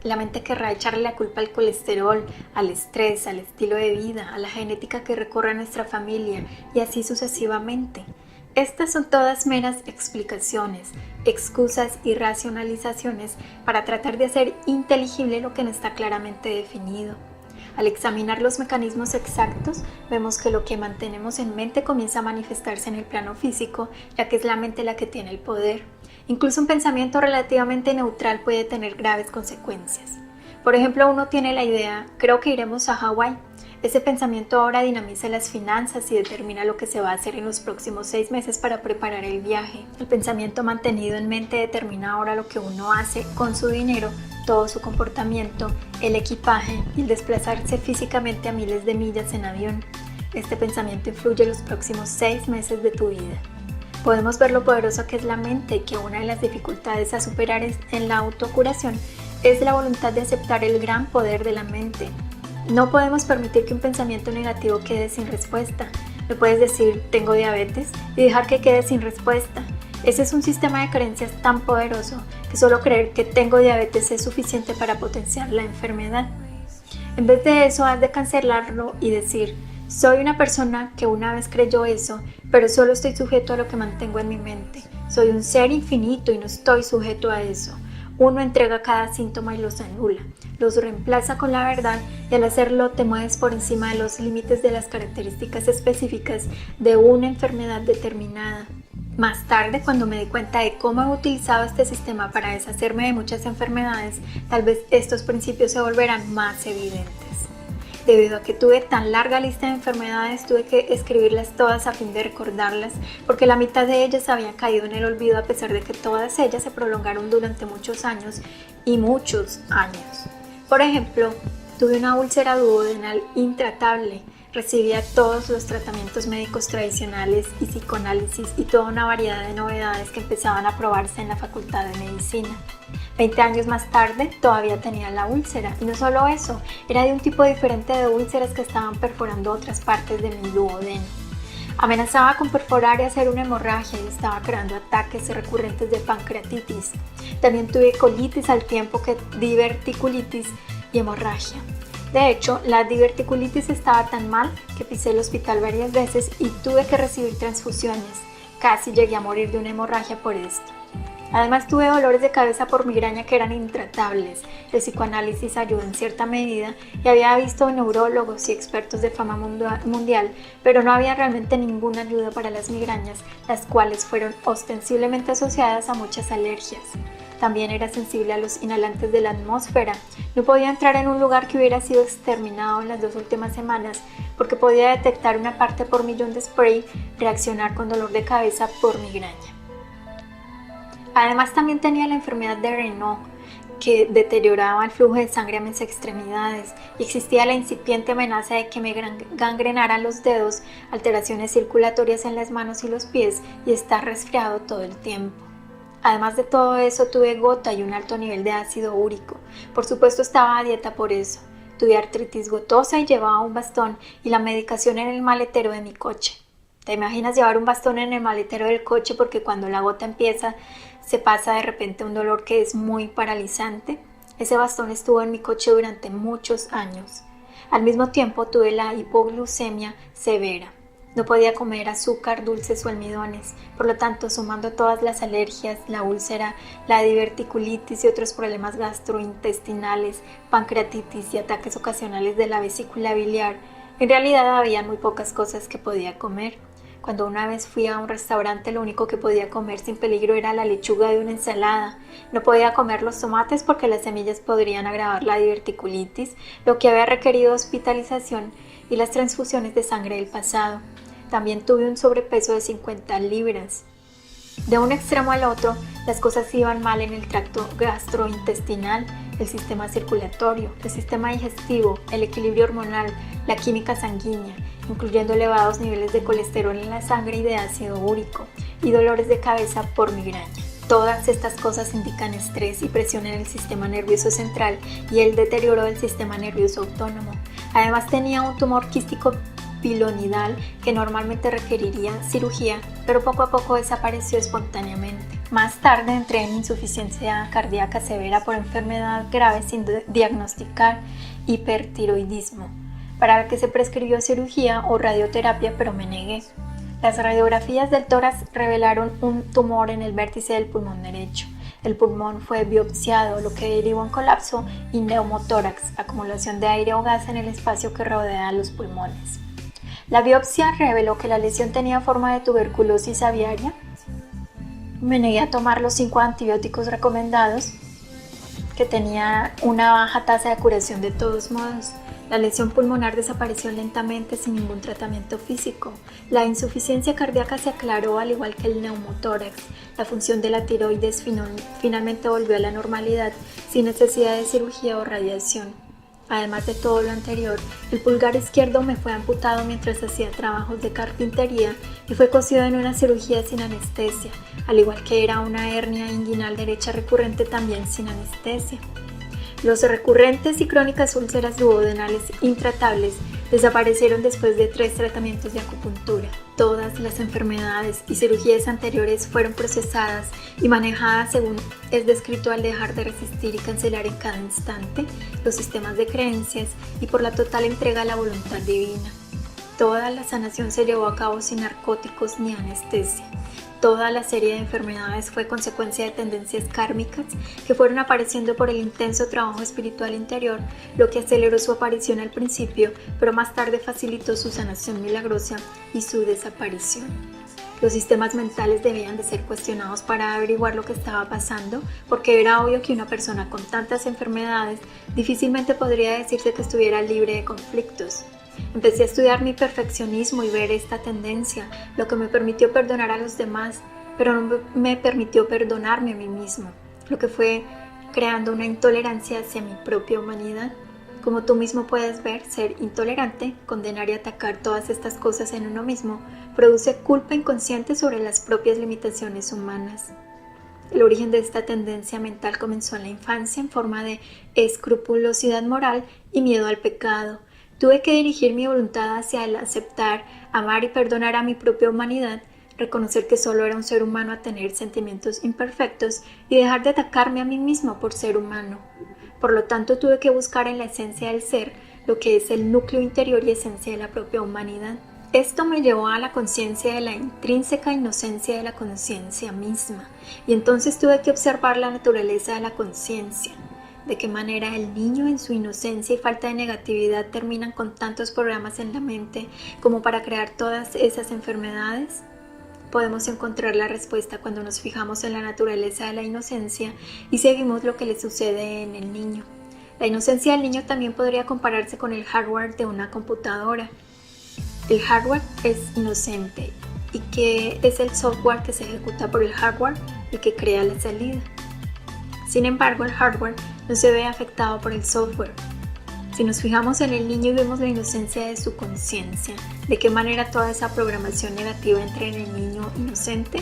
La mente querrá echarle la culpa al colesterol, al estrés, al estilo de vida, a la genética que recorre a nuestra familia y así sucesivamente. Estas son todas meras explicaciones, excusas y racionalizaciones para tratar de hacer inteligible lo que no está claramente definido. Al examinar los mecanismos exactos, vemos que lo que mantenemos en mente comienza a manifestarse en el plano físico, ya que es la mente la que tiene el poder. Incluso un pensamiento relativamente neutral puede tener graves consecuencias. Por ejemplo, uno tiene la idea, creo que iremos a Hawái. Ese pensamiento ahora dinamiza las finanzas y determina lo que se va a hacer en los próximos 6 meses para preparar el viaje. El pensamiento mantenido en mente determina ahora lo que uno hace con su dinero, todo su comportamiento, el equipaje y el desplazarse físicamente a miles de millas en avión. Este pensamiento influye los próximos 6 meses de tu vida. Podemos ver lo poderoso que es la mente y que una de las dificultades a superar en la autocuración es la voluntad de aceptar el gran poder de la mente. No podemos permitir que un pensamiento negativo quede sin respuesta. No puedes decir, tengo diabetes, y dejar que quede sin respuesta. Ese es un sistema de creencias tan poderoso que solo creer que tengo diabetes es suficiente para potenciar la enfermedad. En vez de eso, has de cancelarlo y decir, soy una persona que una vez creyó eso, pero solo estoy sujeto a lo que mantengo en mi mente. Soy un ser infinito y no estoy sujeto a eso. Uno entrega cada síntoma y los anula, los reemplaza con la verdad y al hacerlo te mueves por encima de los límites de las características específicas de una enfermedad determinada. Más tarde, cuando me di cuenta de cómo he utilizado este sistema para deshacerme de muchas enfermedades, tal vez estos principios se volverán más evidentes. Debido a que tuve tan larga lista de enfermedades, tuve que escribirlas todas a fin de recordarlas, porque la mitad de ellas habían caído en el olvido a pesar de que todas ellas se prolongaron durante muchos años y muchos años. Por ejemplo, tuve una úlcera duodenal intratable, recibía todos los tratamientos médicos tradicionales y psicoanálisis y toda una variedad de novedades que empezaban a probarse en la Facultad de Medicina. 20 años más tarde todavía tenía la úlcera y no solo eso, era de un tipo diferente de úlceras que estaban perforando otras partes de mi duodeno. Amenazaba con perforar y hacer una hemorragia y estaba creando ataques recurrentes de pancreatitis. También tuve colitis al tiempo que diverticulitis y hemorragia. De hecho, la diverticulitis estaba tan mal que pisé el hospital varias veces y tuve que recibir transfusiones. Casi llegué a morir de una hemorragia por esto. Además tuve dolores de cabeza por migraña que eran intratables. El psicoanálisis ayudó en cierta medida y había visto neurólogos y expertos de fama mundial, pero no había realmente ninguna ayuda para las migrañas, las cuales fueron ostensiblemente asociadas a muchas alergias. También era sensible a los inhalantes de la atmósfera. No podía entrar en un lugar que hubiera sido exterminado en las 2 últimas semanas porque podía detectar una parte por millón de spray, reaccionar con dolor de cabeza por migraña. Además también tenía la enfermedad de Raynaud, que deterioraba el flujo de sangre a mis extremidades y existía la incipiente amenaza de que me gangrenaran los dedos, alteraciones circulatorias en las manos y los pies y estar resfriado todo el tiempo. Además de todo eso, tuve gota y un alto nivel de ácido úrico. Por supuesto estaba a dieta por eso. Tuve artritis gotosa y llevaba un bastón y la medicación en el maletero de mi coche. ¿Te imaginas llevar un bastón en el maletero del coche porque cuando la gota empieza se pasa de repente un dolor que es muy paralizante? Ese bastón estuvo en mi coche durante muchos años. Al mismo tiempo tuve la hipoglucemia severa. No podía comer azúcar, dulces o almidones, por lo tanto, sumando todas las alergias, la úlcera, la diverticulitis y otros problemas gastrointestinales, pancreatitis y ataques ocasionales de la vesícula biliar, en realidad había muy pocas cosas que podía comer. Cuando una vez fui a un restaurante, lo único que podía comer sin peligro era la lechuga de una ensalada. No podía comer los tomates porque las semillas podrían agravar la diverticulitis, lo que había requerido hospitalización y las transfusiones de sangre del pasado. También tuve un sobrepeso de 50 libras. De un extremo al otro, las cosas iban mal en el tracto gastrointestinal, el sistema circulatorio, el sistema digestivo, el equilibrio hormonal, la química sanguínea, incluyendo elevados niveles de colesterol en la sangre y de ácido úrico, y dolores de cabeza por migraña. Todas estas cosas indican estrés y presión en el sistema nervioso central y el deterioro del sistema nervioso autónomo. Además tenía un tumor quístico pilonidal que normalmente requeriría cirugía, pero poco a poco desapareció espontáneamente. Más tarde entré en insuficiencia cardíaca severa por enfermedad grave sin diagnosticar, hipertiroidismo, para la que se prescribió cirugía o radioterapia, pero me negué. Las radiografías del tórax revelaron un tumor en el vértice del pulmón derecho. El pulmón fue biopsiado, lo que derivó en colapso y neumotórax, acumulación de aire o gas en el espacio que rodea a los pulmones. La biopsia reveló que la lesión tenía forma de tuberculosis aviaria. Me negué a tomar los 5 antibióticos recomendados, que tenía una baja tasa de curación de todos modos. La lesión pulmonar desapareció lentamente sin ningún tratamiento físico. La insuficiencia cardíaca se aclaró al igual que el neumotórax. La función de la tiroides finalmente volvió a la normalidad sin necesidad de cirugía o radiación. Además de todo lo anterior, el pulgar izquierdo me fue amputado mientras hacía trabajos de carpintería y fue cosido en una cirugía sin anestesia, al igual que era una hernia inguinal derecha recurrente también sin anestesia. Los recurrentes y crónicas úlceras duodenales intratables desaparecieron después de 3 tratamientos de acupuntura. Todas las enfermedades y cirugías anteriores fueron procesadas y manejadas según es descrito al dejar de resistir y cancelar en cada instante los sistemas de creencias y por la total entrega a la voluntad divina. Toda la sanación se llevó a cabo sin narcóticos ni anestesia. Toda la serie de enfermedades fue consecuencia de tendencias kármicas que fueron apareciendo por el intenso trabajo espiritual interior, lo que aceleró su aparición al principio, pero más tarde facilitó su sanación milagrosa y su desaparición. Los sistemas mentales debían de ser cuestionados para averiguar lo que estaba pasando, porque era obvio que una persona con tantas enfermedades difícilmente podría decirse que estuviera libre de conflictos. Empecé a estudiar mi perfeccionismo y ver esta tendencia, lo que me permitió perdonar a los demás, pero no me permitió perdonarme a mí mismo, lo que fue creando una intolerancia hacia mi propia humanidad. Como tú mismo puedes ver, ser intolerante, condenar y atacar todas estas cosas en uno mismo, produce culpa inconsciente sobre las propias limitaciones humanas. El origen de esta tendencia mental comenzó en la infancia en forma de escrupulosidad moral y miedo al pecado. Tuve que dirigir mi voluntad hacia el aceptar, amar y perdonar a mi propia humanidad, reconocer que solo era un ser humano a tener sentimientos imperfectos y dejar de atacarme a mí mismo por ser humano. Por lo tanto, tuve que buscar en la esencia del ser lo que es el núcleo interior y esencia de la propia humanidad. Esto me llevó a la conciencia de la intrínseca inocencia de la conciencia misma, y entonces tuve que observar la naturaleza de la conciencia. De qué manera el niño en su inocencia y falta de negatividad terminan con tantos programas en la mente como para crear todas esas enfermedades. Podemos encontrar la respuesta cuando nos fijamos en la naturaleza de la inocencia y seguimos lo que le sucede en el niño. La inocencia del niño también podría compararse con el hardware de una computadora. El hardware es inocente. ¿Y qué es el software que se ejecuta por el hardware y que crea la salida? Sin embargo, el hardware no se ve afectado por el software. Si nos fijamos en el niño y vemos la inocencia de su conciencia, ¿de qué manera toda esa programación negativa entra en el niño inocente?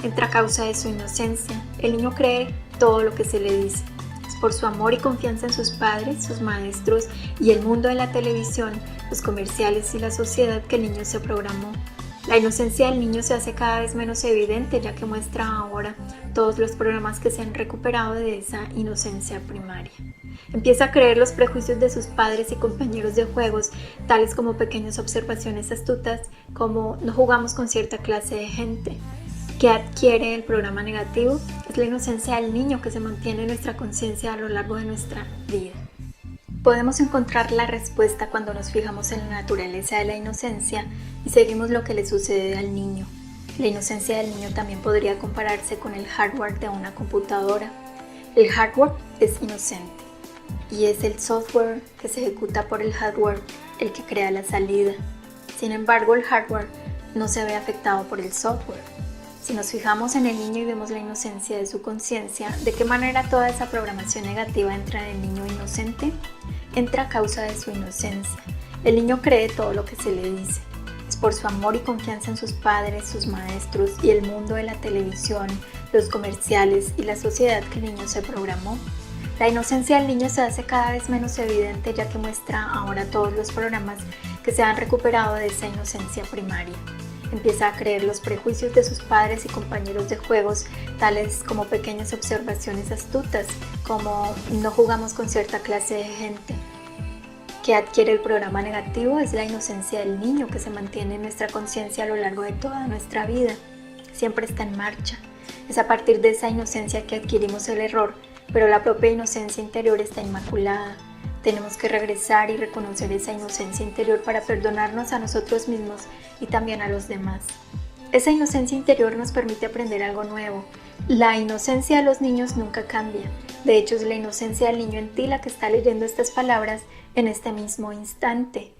Entra a causa de su inocencia. El niño cree todo lo que se le dice. Es por su amor y confianza en sus padres, sus maestros y el mundo de la televisión, los comerciales y la sociedad que el niño se programó. La inocencia del niño se hace cada vez menos evidente, ya que muestra ahora todos los programas que se han recuperado de esa inocencia primaria. Empieza a creer los prejuicios de sus padres y compañeros de juegos, tales como pequeñas observaciones astutas, como no jugamos con cierta clase de gente. ¿Qué adquiere el programa negativo? Es la inocencia del niño que se mantiene en nuestra conciencia a lo largo de nuestra vida. Podemos encontrar la respuesta cuando nos fijamos en la naturaleza de la inocencia y seguimos lo que le sucede al niño. La inocencia del niño también podría compararse con el hardware de una computadora. El hardware es inocente y es el software que se ejecuta por el hardware el que crea la salida. Sin embargo, el hardware no se ve afectado por el software. Si nos fijamos en el niño y vemos la inocencia de su conciencia, ¿de qué manera toda esa programación negativa entra en el niño inocente? Entra a causa de su inocencia. El niño cree todo lo que se le dice. Es por su amor y confianza en sus padres, sus maestros y el mundo de la televisión, los comerciales y la sociedad que el niño se programó. La inocencia del niño se hace cada vez menos evidente, ya que muestra ahora todos los programas que se han recuperado de esa inocencia primaria. Empieza a creer los prejuicios de sus padres y compañeros de juegos, tales como pequeñas observaciones astutas, como no jugamos con cierta clase de gente. Que adquiere el programa negativo es la inocencia del niño que se mantiene en nuestra conciencia a lo largo de toda nuestra vida. Siempre está en marcha. Es a partir de esa inocencia que adquirimos el error, pero la propia inocencia interior está inmaculada. Tenemos que regresar y reconocer esa inocencia interior para perdonarnos a nosotros mismos y también a los demás. Esa inocencia interior nos permite aprender algo nuevo. La inocencia de los niños nunca cambia. De hecho, es la inocencia del niño en ti la que está leyendo estas palabras en este mismo instante.